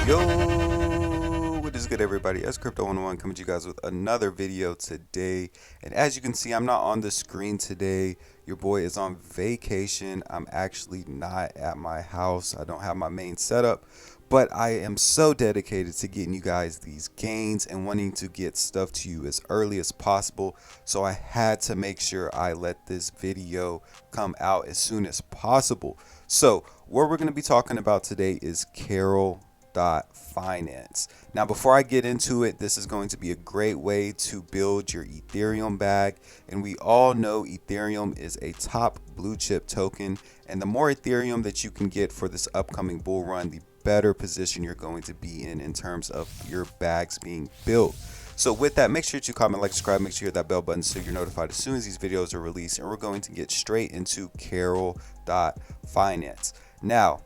Yo, what is good, everybody? As Crypto 101 coming to you guys with another video today. And as you can see, I'm not on the screen today. Your boy is on vacation. I'm actually not at my house. I don't have my main setup, but I am so dedicated to getting you guys these gains and wanting to get stuff to you as early as possible. So I had to make sure I let this video come out as soon as possible. So what we're going to be talking about today is Finance. Now, before I get into it, this is going to be a great way to build your Ethereum bag. And we all know Ethereum is a top blue chip token. And the more Ethereum that you can get for this upcoming bull run, the better position you're going to be in terms of your bags being built. So with that, make sure to comment, like, subscribe, make sure you hit that bell button so you're notified as soon as these videos are released. And we're going to get straight into Finance. Now,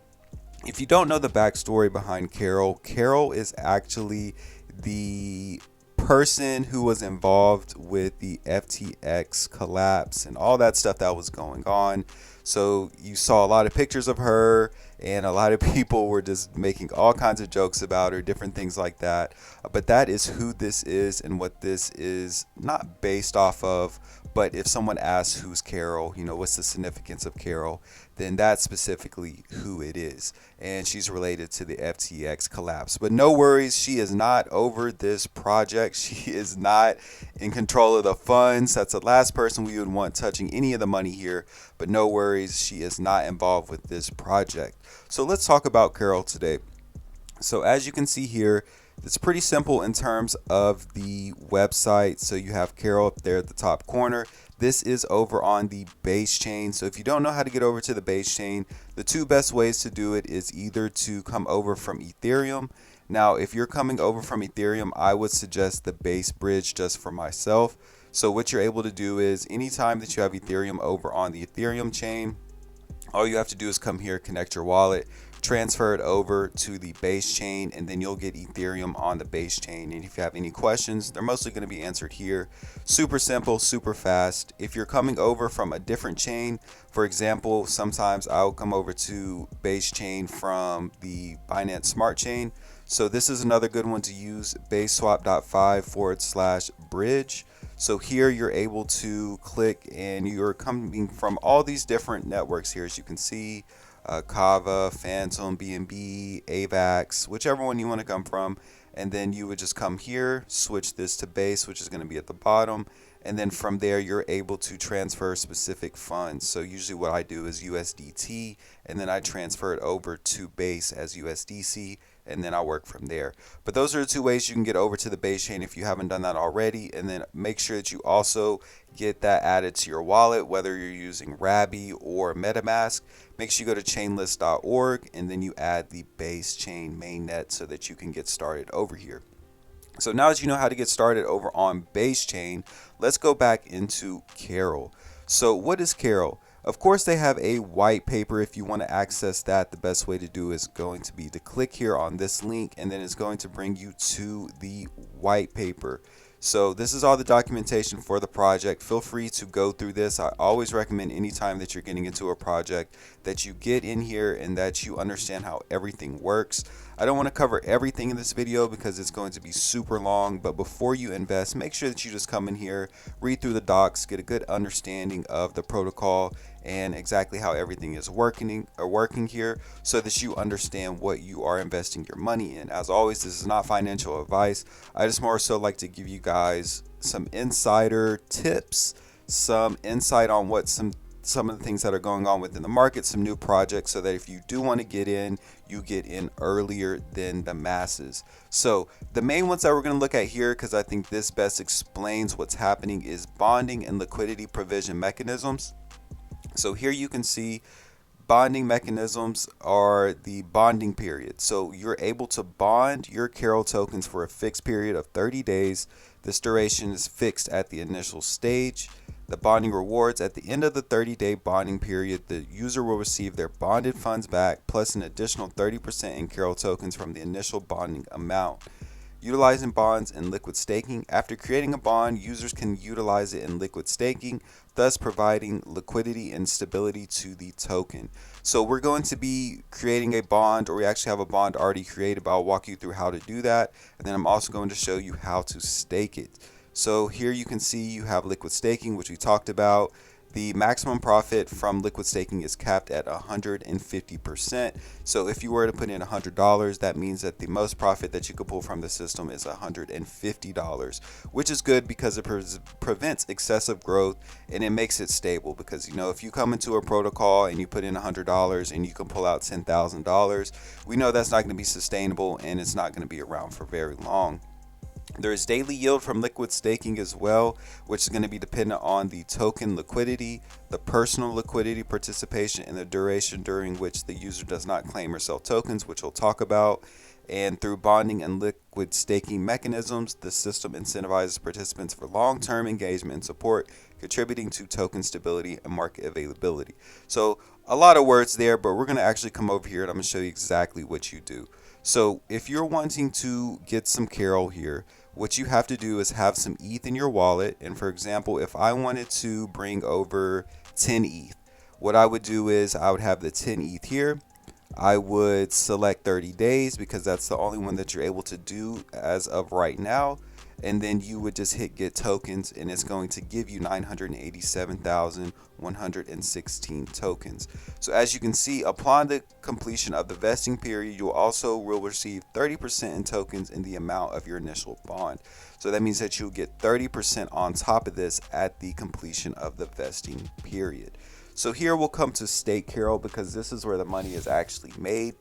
if you don't know the backstory behind Carol is actually the person who was involved with the FTX collapse and all that stuff that was going on. So you saw a lot of pictures of her, and a lot of people were just making all kinds of jokes about her, different things like that. But that is who this is and what this is not based off of. But if someone asks who's Carol, what's the significance of Carol, then that's specifically who it is. And she's related to the FTX collapse. But no worries, she is not over this project. She is not in control of the funds. That's the last person we would want touching any of the money here. But no worries, she is not involved with this project. So let's talk about Carol today. So as you can see here, it's pretty simple in terms of the website. So you have Carol up there at the top corner. This is over on the base chain. So if you don't know how to get over to the base chain, the two best ways to do it is either to come over from Ethereum. Now, if you're coming over from Ethereum, I would suggest the base bridge just for myself. So what you're able to do is anytime that you have Ethereum over on the Ethereum chain, all you have to do is come here, connect your wallet, transfer it over to the base chain, and then you'll get Ethereum on the base chain. And if you have any questions, they're mostly going to be answered here. Super simple, super fast. If you're coming over from a different chain, for example, sometimes I'll come over to base chain from the Binance Smart Chain. So this is another good one to use, baseswap.5/bridge. So here you're able to click, and you're coming from all these different networks here, as you can see. Kava, Phantom, BNB, AVAX, whichever one you want to come from. And then you would just come here, switch this to base, which is going to be at the bottom. And then from there, you're able to transfer specific funds. So usually what I do is USDT, and then I transfer it over to base as USDC, and then I work from there. But those are the two ways you can get over to the base chain if you haven't done that already. And then make sure that you also get that added to your wallet, whether you're using Rabby or MetaMask. Make sure you go to chainlist.org, and then you add the base chain mainnet so that you can get started over here. So now that you know how to get started over on base chain, let's go back into Carol. So what is Carol? Of course, they have a white paper. If you want to access that, the best way to do is going to be to click here on this link, and then it's going to bring you to the white paper. So this is all the documentation for the project. Feel free to go through this. I always recommend anytime that you're getting into a project that you get in here and that you understand how everything works. I don't want to cover everything in this video because it's going to be super long, but before you invest, make sure that you just come in here, read through the docs, get a good understanding of the protocol and exactly how everything is working here, so that you understand what you are investing your money in. As always, this is not financial advice. I just more so like to give you guys some insider tips, some insight on what some of the things that are going on within the market, some new projects, so that if you do want to get in, you get in earlier than the masses. So the main ones that we're going to look at here, because I think this best explains what's happening, is bonding and liquidity provision mechanisms. So here you can see bonding mechanisms are the bonding period. So you're able to bond your Carol tokens for a fixed period of 30 days. This duration is fixed at the initial stage. The bonding rewards: at the end of the 30-day bonding period, the user will receive their bonded funds back plus an additional 30% in Carol tokens from the initial bonding amount. Utilizing bonds in liquid staking. After creating a bond, users can utilize it in liquid staking, thus providing liquidity and stability to the token. So we're going to be creating a bond, or we actually have a bond already created, but I'll walk you through how to do that. And then I'm also going to show you how to stake it. So here you can see you have liquid staking, which we talked about. The maximum profit from liquid staking is capped at 150%. So if you were to put in $100, that means that the most profit that you could pull from the system is $150, which is good because it prevents excessive growth and it makes it stable. Because, you know, if you come into a protocol and you put in $100 and you can pull out $10,000, we know that's not going to be sustainable and it's not going to be around for very long. There is daily yield from liquid staking as well, which is going to be dependent on the token liquidity, the personal liquidity participation, and the duration during which the user does not claim or sell tokens, which we'll talk about. And through bonding and liquid staking mechanisms, the system incentivizes participants for long-term engagement and support, contributing to token stability and market availability. So a lot of words there, but we're going to actually come over here and I'm going to show you exactly what you do. So if you're wanting to get some Carol here, what you have to do is have some ETH in your wallet. And for example, if I wanted to bring over 10 ETH, what I would do is I would have the 10 ETH here. I would select 30 days because that's the only one that you're able to do as of right now. And then you would just hit get tokens and it's going to give you 987,116 tokens. So as you can see, upon the completion of the vesting period, you also will receive 30% in tokens in the amount of your initial bond. So that means that you'll get 30% on top of this at the completion of the vesting period. So here we'll come to stake Carol because this is where the money is actually made.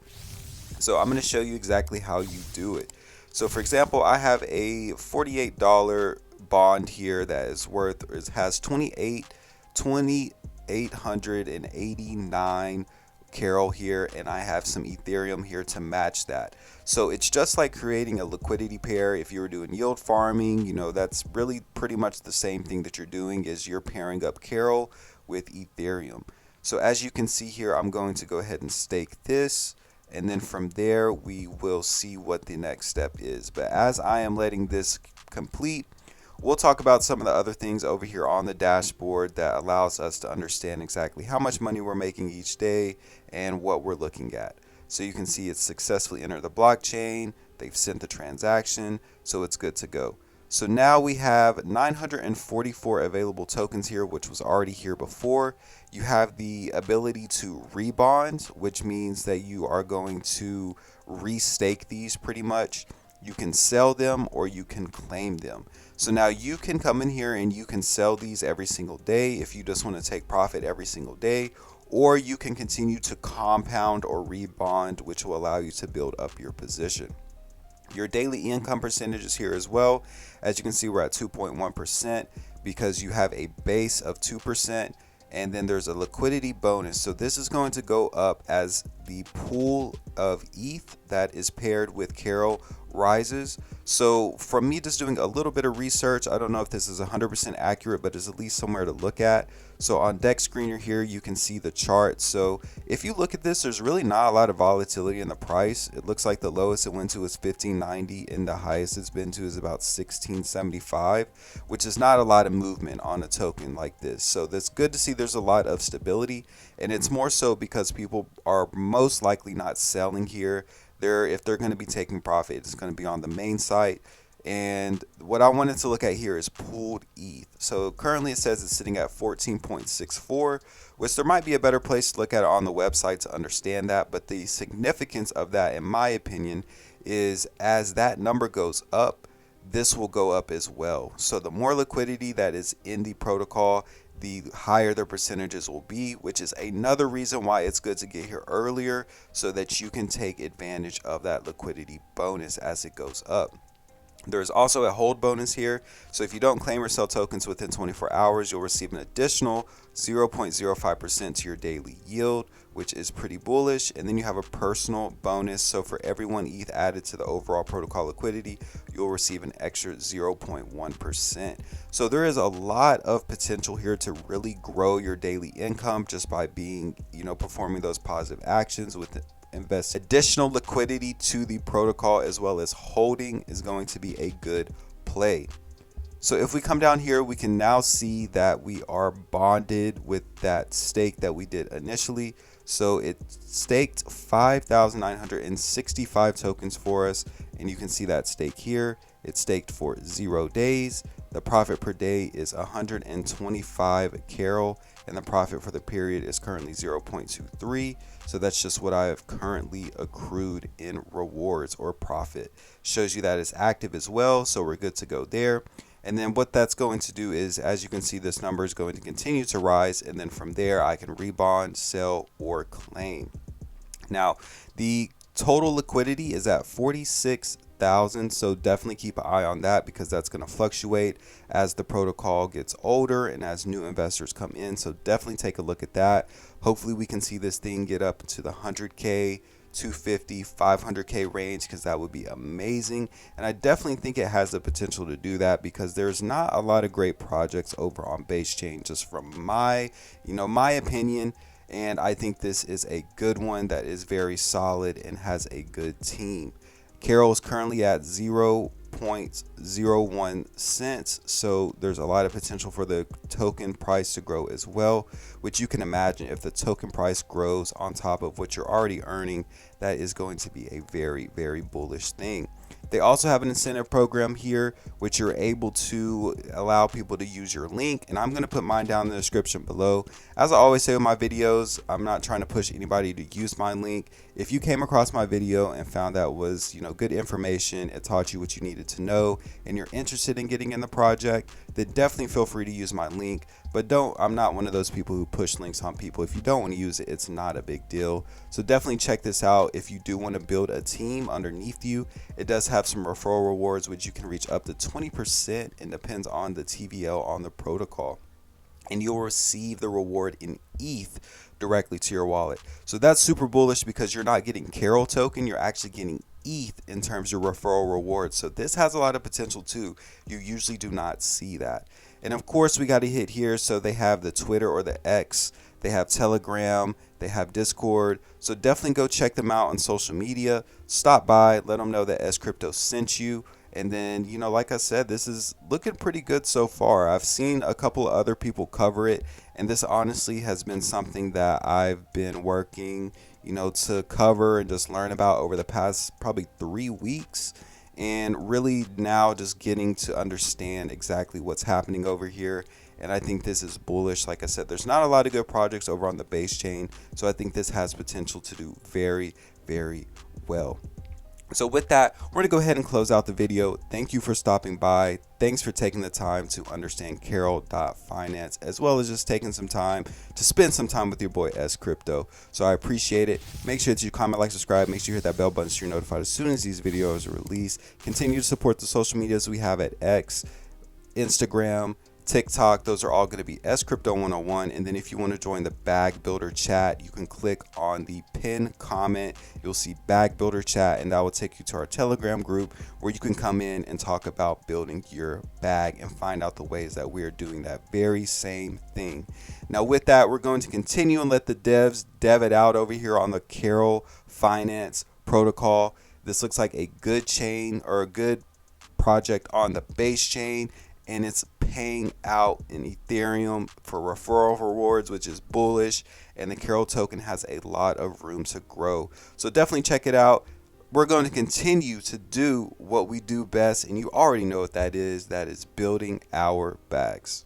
So I'm going to show you exactly how you do it. So for example, I have a $48 bond here that is worth, it has 2,889 Carol here, and I have some Ethereum here to match that. So it's just like creating a liquidity pair. If you were doing yield farming, you know, that's really pretty much the same thing that you're doing, is you're pairing up Carol with Ethereum. So as you can see here, I'm going to go ahead and stake this. And then from there, we will see what the next step is. But as I am letting this complete, we'll talk about some of the other things over here on the dashboard that allows us to understand exactly how much money we're making each day and what we're looking at. So you can see it's successfully entered the blockchain. They've sent the transaction, so it's good to go. So now we have 944 available tokens here, which was already here before. You have the ability to rebond, which means that you are going to restake these pretty much. You can sell them or you can claim them. So now you can come in here and you can sell these every single day if you just want to take profit every single day, or you can continue to compound or rebond, which will allow you to build up your position. Your daily income percentage is here as well. As you can see, we're at 2.1% because you have a base of 2%, and then there's a liquidity bonus. So this is going to go up as the pool of ETH that is paired with Carol rises. So from me just doing a little bit of research, I don't know if this is 100% accurate, but it's at least somewhere to look at. So on Dex Screener here, you can see the chart. So if you look at this, there's really not a lot of volatility in the price. It looks like the lowest it went to is 1590 and the highest it's been to is about 1675, which is not a lot of movement on a token like this. So that's good to see. There's a lot of stability, and it's more so because people are most likely not selling here. If they're going to be taking profit, it's going to be on the main site. And what I wanted to look at here is pooled ETH. So currently it says it's sitting at 14.64, which there might be a better place to look at it on the website to understand that. But the significance of that, in my opinion, is as that number goes up, this will go up as well. So the more liquidity that is in the protocol, the higher the percentages will be, which is another reason why it's good to get here earlier so that you can take advantage of that liquidity bonus as it goes up. There's also a hold bonus here. So if you don't claim or sell tokens within 24 hours, you'll receive an additional 0.05% to your daily yield, which is pretty bullish. And then you have a personal bonus. So for every 1 ETH added to the overall protocol liquidity, you'll receive an extra 0.1%. So there is a lot of potential here to really grow your daily income just by being, performing those positive actions invest additional liquidity to the protocol, as well as holding is going to be a good play. So if we come down here, we can now see that we are bonded with that stake that we did initially. So it staked 5,965 tokens for us, and you can see that stake here. It's staked for 0 days. The profit per day is 125 Carol, and the profit for the period is currently 0.23. So that's just what I have currently accrued in rewards or profit. Shows you that it's active as well, so we're good to go there. And then what that's going to do is, as you can see, this number is going to continue to rise, and then from there I can rebond, sell, or claim. Now, the total liquidity is at 46,000, so definitely keep an eye on that, because that's going to fluctuate as the protocol gets older and as new investors come in. So definitely take a look at that. Hopefully we can see this thing get up to the 100K, 250, 500K range, because that would be amazing. And I definitely think it has the potential to do that, because there's not a lot of great projects over on Base Chain, just from my opinion. And I think this is a good one that is very solid and has a good team. Carol is currently at 0.01 cents, so there's a lot of potential for the token price to grow as well, which you can imagine, if the token price grows on top of what you're already earning, that is going to be a very, very bullish thing. They also have an incentive program here, which you're able to allow people to use your link, and I'm going to put mine down in the description below. As I always say with my videos, I'm not trying to push anybody to use my link. If you came across my video and found that was, good information, it taught you what you needed to know, and you're interested in getting in the project, then definitely feel free to use my link. But I'm not one of those people who push links on people. If you don't want to use it, it's not a big deal. So definitely check this out if you do want to build a team underneath you. It does have some referral rewards, which you can reach up to 20%, and depends on the TVL on the protocol. And you'll receive the reward in ETH directly to your wallet. So that's super bullish, because you're not getting Carol token, you're actually getting ETH in terms of referral rewards. So this has a lot of potential too. You usually do not see that. And of course we got to hit here. So they have the Twitter or the X, they have Telegram, they have Discord. So definitely go check them out on social media. Stop by, let them know that S Crypto sent you. And then, like I said, this is looking pretty good so far. I've seen a couple of other people cover it, and this honestly has been something that I've been working, to cover and just learn about over the past probably 3 weeks. And really now just getting to understand exactly what's happening over here. And I think this is bullish. Like I said, there's not a lot of good projects over on the Base Chain, so I think this has potential to do very, very well. So with that, we're going to go ahead and close out the video. Thank you for stopping by. Thanks for taking the time to understand Carol.finance, as well as just taking some time to spend some time with your boy S Crypto. So I appreciate it. Make sure that you comment, like, subscribe. Make sure you hit that bell button so you're notified as soon as these videos are released. Continue to support the social medias we have at X, Instagram, TikTok. Those are all going to be S Crypto 101. And then if you want to join the Bag Builder chat, you can click on the pin comment. You'll see Bag Builder chat, and that will take you to our Telegram group, where you can come in and talk about building your bag and find out the ways that we are doing that very same thing. Now with that, we're going to continue and let the devs dev it out over here on the Carol Finance protocol. This looks like a good chain, or a good project on the Base Chain, and it's paying out in Ethereum for referral rewards, which is bullish, and the Carol token has a lot of room to grow. So definitely check it out. We're going to continue to do what we do best, and you already know what that is. That is building our bags.